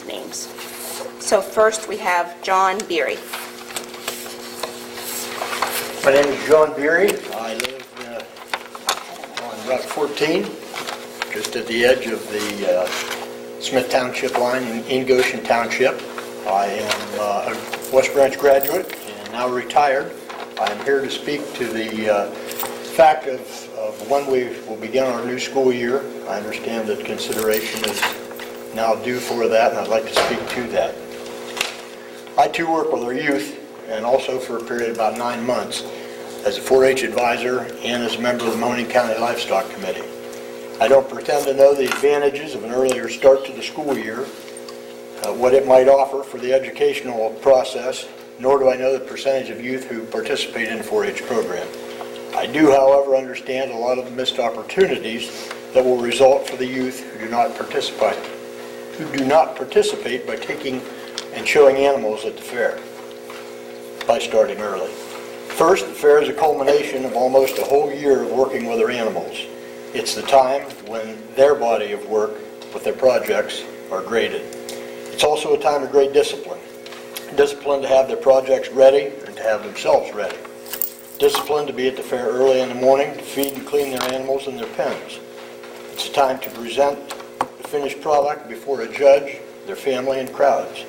names. So first we have John Beery. My name is John Beery. I live on Route 14, just at the edge of the Smith Township line in Goshen Township. I am a West Branch graduate and now retired. I am here to speak to the fact of when we will begin our new school year. I understand that consideration is now due for that, and I'd like to speak to that. I too work with our youth, and also for a period of about 9 months as a 4-H advisor and as a member of the Mahoning County Livestock Committee. I don't pretend to know the advantages of an earlier start to the school year, what it might offer for the educational process, nor do I know the percentage of youth who participate in the 4-H program. I do, however, understand a lot of the missed opportunities that will result for the youth who do not participate by taking and showing animals at the fair by starting early. First, the fair is a culmination of almost a whole year of working with our animals. It's the time when their body of work with their projects are graded. It's also a time of great discipline. Discipline to have their projects ready and to have themselves ready. Discipline to be at the fair early in the morning to feed and clean their animals in their pens. It's a time to present the finished product before a judge, their family, and crowds.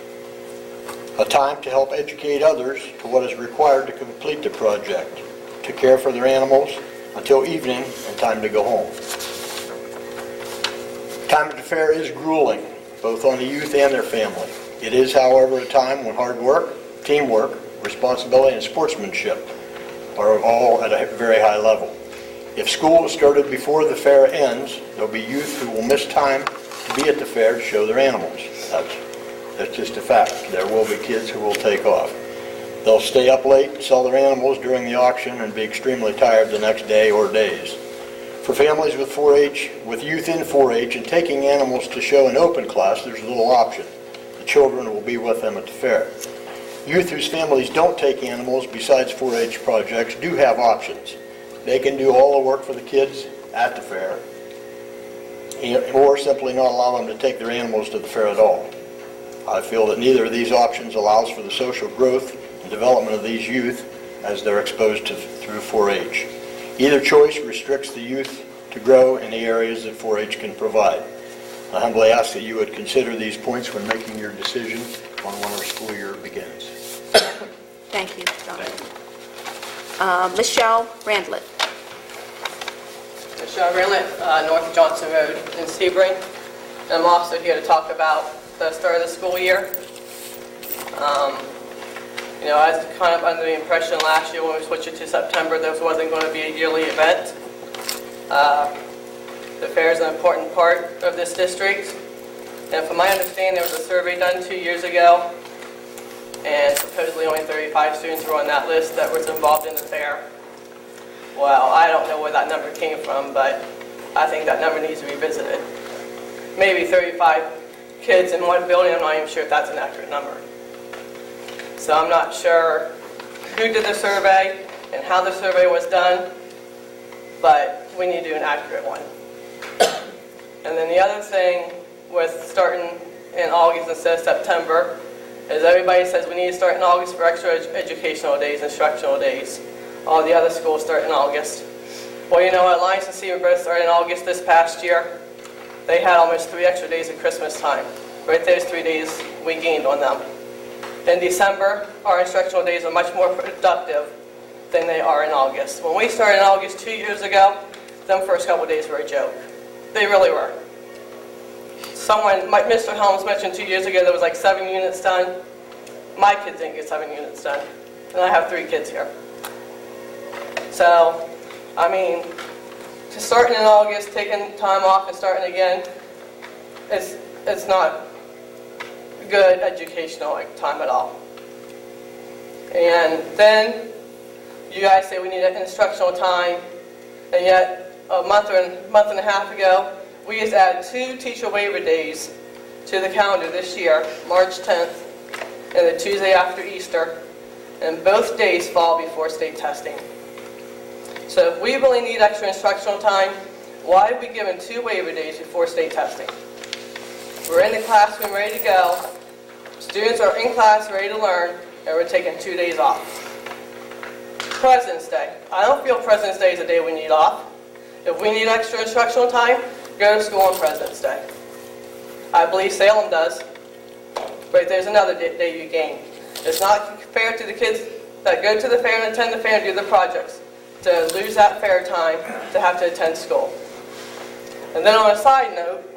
A time to help educate others to what is required to complete the project, to care for their animals until evening and time to go home. Time at the fair is grueling, both on the youth and their family. It is, however, a time when hard work, teamwork, responsibility, and sportsmanship are all at a very high level. If school is started before the fair ends, there will be youth who will miss time to be at the fair to show their animals. That's just a fact. There will be kids who will take off. They'll stay up late and sell their animals during the auction and be extremely tired the next day or days. For families with 4-H, with youth in 4-H and taking animals to show in open class, there's a little option. The children will be with them at the fair. Youth whose families don't take animals besides 4-H projects do have options. They can do all the work for the kids at the fair, or simply not allow them to take their animals to the fair at all. I feel that neither of these options allows for the social growth and development of these youth as they're exposed to through 4-H. Either choice restricts the youth to grow in the areas that 4-H can provide. I humbly ask that you would consider these points when making your decision on when our school year begins. Thank you, John. Michelle Randlett. Michelle Randlett, North Johnson Road in Sebring. And I'm also here to talk about the start of the school year. I was kind of under the impression last year when we switched it to September, there wasn't going to be a yearly event. The fair is an important part of this district. And from my understanding, there was a survey done 2 years ago, and supposedly only 35 students were on that list that was involved in the fair. Well, I don't know where that number came from, but I think that number needs to be revisited. Maybe 35 kids in one building, I'm not even sure if that's an accurate number. So I'm not sure who did the survey and how the survey was done, but we need to do an accurate one. And then the other thing with starting in August instead of September is everybody says we need to start in August for extra educational days, instructional days. All the other schools start in August. Well, you know what, Alliance and Seaman both started in August this past year. They had almost 3 extra days at Christmas time. Right, those 3 days we gained on them. In December, our instructional days are much more productive than they are in August. When we started in August 2 years ago, them first couple of days were a joke. They really were. Mr. Helms mentioned 2 years ago there was like 7 units done. My kids didn't get 7 units done. And I have 3 kids here. So, I mean, just starting in August, taking time off and starting again, it's not good educational time at all. And then you guys say we need an instructional time, and yet a month and a half ago, we just added 2 teacher waiver days to the calendar this year, March 10th and the Tuesday after Easter, and both days fall before state testing. So if we really need extra instructional time, why have we given 2 waiver days before state testing? We're in the classroom ready to go. Students are in class ready to learn, and we're taking 2 days off. President's Day. I don't feel President's Day is a day we need off. If we need extra instructional time, go to school on President's Day. I believe Salem does, but there's another day you gain. It's not fair to the kids that go to the fair and attend the fair and do the projects to lose that fair time to have to attend school. And then on a side note,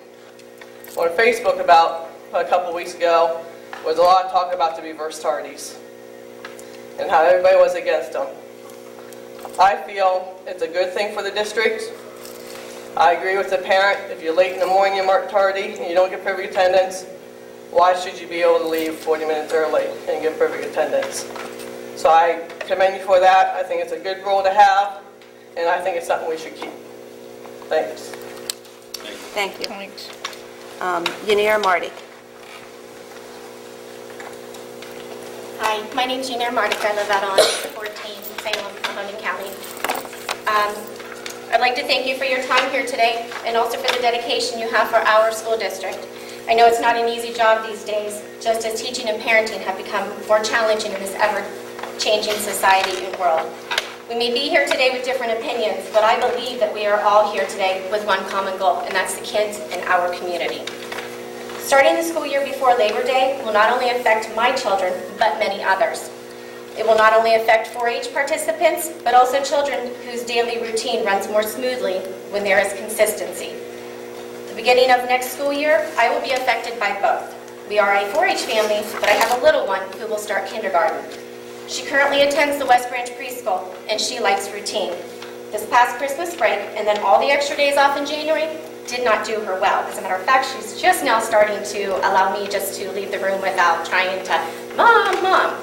on Facebook about a couple weeks ago was a lot of talk about the reverse tardies and how everybody was against them. I feel it's a good thing for the district. I agree with the parent. If you're late in the morning, you're marked tardy, and you don't get perfect attendance, why should you be able to leave 40 minutes early and get perfect attendance? So I commend you for that. I think it's a good rule to have, and I think it's something we should keep. Thanks. Thank you. Yanir Marty. Hi, my name's Gina Martic. I live out on 14, Salem, Mahoney County. I'd like to thank you for your time here today and also for the dedication you have for our school district. I know it's not an easy job these days, just as teaching and parenting have become more challenging in this ever-changing society and world. We may be here today with different opinions, but I believe that we are all here today with one common goal, and that's the kids in our community. Starting the school year before Labor Day will not only affect my children, but many others. It will not only affect 4-H participants, but also children whose daily routine runs more smoothly when there is consistency. The beginning of next school year, I will be affected by both. We are a 4-H family, but I have a little one who will start kindergarten. She currently attends the West Branch preschool, and she likes routine. This past Christmas break, and then all the extra days off in January, did not do her well. As a matter of fact, she's just now starting to allow me just to leave the room without trying to, Mom, Mom.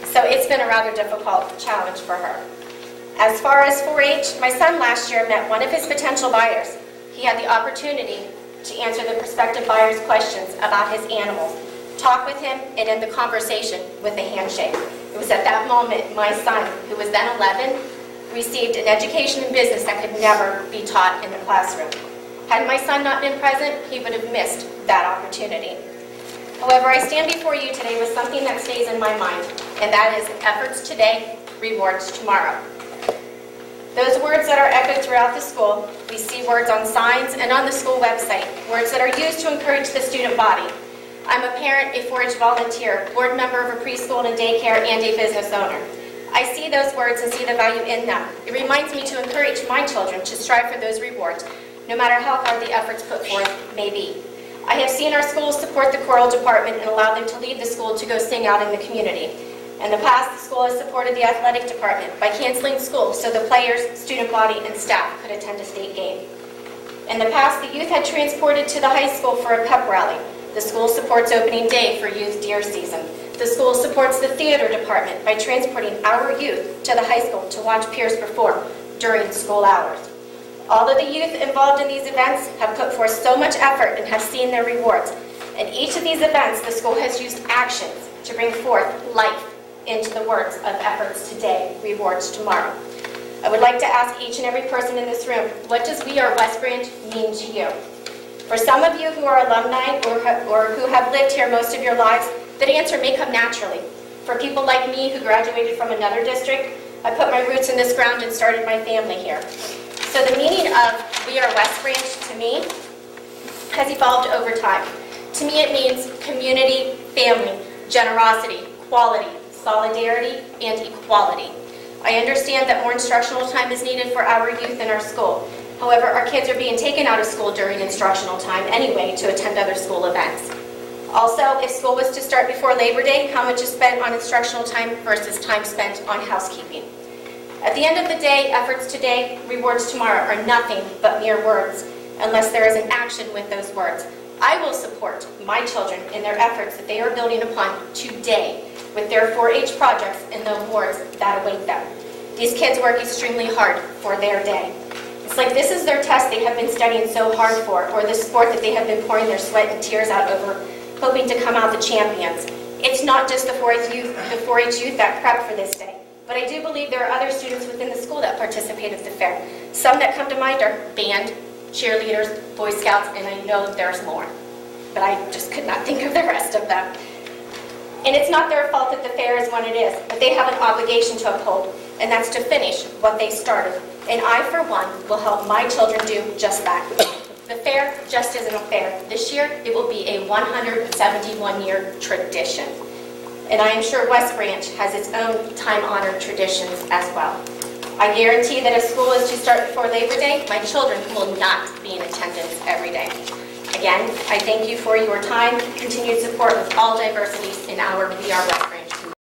So it's been a rather difficult challenge for her. As far as 4-H, my son last year met one of his potential buyers. He had the opportunity to answer the prospective buyer's questions about his animals, talk with him, and end the conversation with a handshake. It was at that moment my son, who was then 11, received an education in business that could never be taught in the classroom. Had my son not been present, he would have missed that opportunity. However, I stand before you today with something that stays in my mind, and that is efforts today, rewards tomorrow. Those words that are echoed throughout the school, we see words on signs and on the school website, words that are used to encourage the student body. I'm a parent, a 4-H volunteer, board member of a preschool and daycare, and a business owner. I see those words and see the value in them. It reminds me to encourage my children to strive for those rewards, no matter how hard the efforts put forth may be. I have seen our schools support the choral department and allow them to leave the school to go sing out in the community. In the past, the school has supported the athletic department by canceling school so the players, student body, and staff could attend a state game. In the past, the youth had transported to the high school for a pep rally. The school supports opening day for youth deer season. The school supports the theater department by transporting our youth to the high school to watch peers perform during school hours. All of the youth involved in these events have put forth so much effort and have seen their rewards. In each of these events, the school has used actions to bring forth life into the words of efforts today, rewards tomorrow. I would like to ask each and every person in this room, what does We Are West Branch mean to you? For some of you who are alumni or who have lived here most of your lives, that answer may come naturally. For people like me who graduated from another district, I put my roots in this ground and started my family here. So the meaning of We Are West Branch to me has evolved over time. To me it means community, family, generosity, quality, solidarity, and equality. I understand that more instructional time is needed for our youth in our school. However, our kids are being taken out of school during instructional time anyway to attend other school events. Also, if school was to start before Labor Day, how much is spent on instructional time versus time spent on housekeeping? At the end of the day, efforts today, rewards tomorrow are nothing but mere words, unless there is an action with those words. I will support my children in their efforts that they are building upon today with their 4-H projects and the awards that await them. These kids work extremely hard for their day. It's like this is their test they have been studying so hard for, or the sport that they have been pouring their sweat and tears out over, hoping to come out the champions. It's not just the 4-H youth that prep for this day. But I do believe there are other students within the school that participate at the fair. Some that come to mind are band, cheerleaders, Boy Scouts, and I know there's more. but I just could not think of the rest of them. And it's not their fault that the fair is what it is, but they have an obligation to uphold, and that's to finish what they started. And I, for one, will help my children do just that. The fair just isn't a fair. This year, it will be a 171-year tradition. And I am sure West Branch has its own time-honored traditions as well. I guarantee that if school is to start before Labor Day, my children will not be in attendance every day. Again, I thank you for your time, continued support with all diversities in our We Are West Branch.